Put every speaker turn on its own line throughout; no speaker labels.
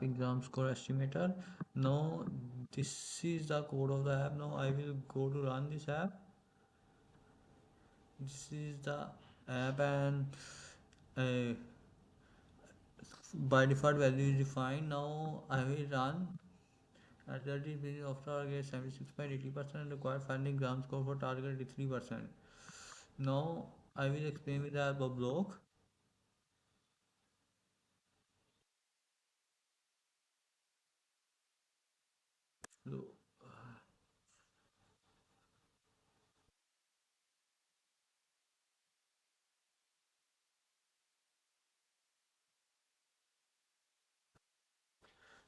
app Exam Score Estimator. Now this is the code of the app. Now I will go to run this app. This is the app, and uh, by default value is defined. Now I will run. At 30 minutes of target 76.80% required finding ground score for target 83%. Now I will explain with the app of block. So,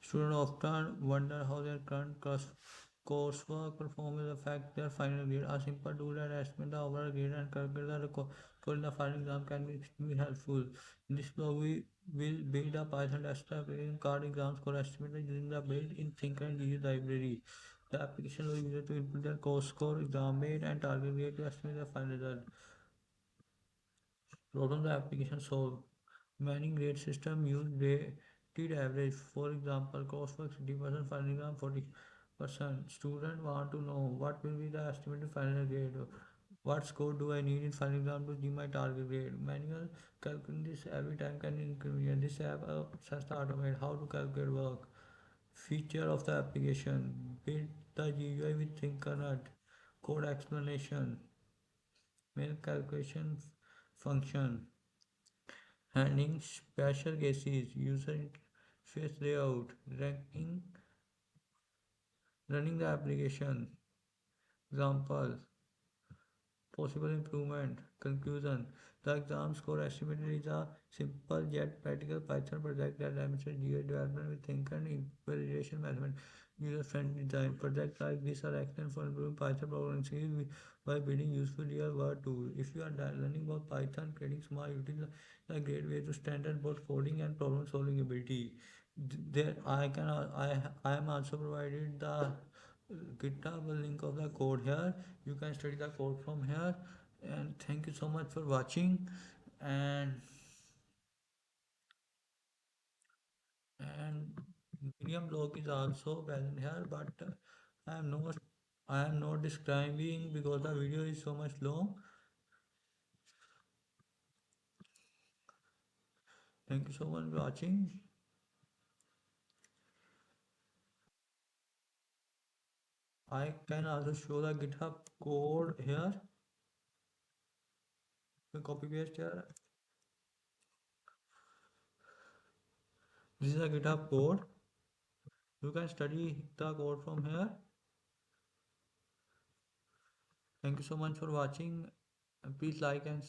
students often wonder how their current coursework performance affect their final grade. A simple tool that estimates the overall grade and calculate the score in the final exam can be extremely helpful. In this blog, we will build a Python desktop application called Exam Score Estimator using the built-in Tkinter GUI library. The application allows users to input their course score, exam grade, and target grade to estimate the final result. Problem the application solve. Many grade systems use weighted average. For example, coursework 60%, final exam 40%. Students want to know what will be the estimated final grade. What score do I need in final exam to achieve my target grade? Manual calculating this every time can be inconvenient. This app sets the automate how to calculate work. Feature of the application. Build the GUI with Thinkernet. Code explanation. Mail calculation function. Handling special cases, user interface layout, running the application, example, possible improvement, conclusion. The exam score estimator is a simple yet practical Python project that demonstrates GUI development with think and validation management. User-friendly design. Projects like this are excellent for improving Python programming skills by building useful real-world tools. If you are learning about Python, creating smart utilities is a great way to strengthen both coding and problem-solving ability. There, I am also provided the GitHub link of the code here. You can study the code from here. And thank you so much for watching. And and medium blog is also present here, but I am not I am not describing because the video is so much long. Thank you so much for watching. I can also show the GitHub code here. We copy paste here. This is a GitHub code. You can study the code from here. Thank you so much for watching. Please like and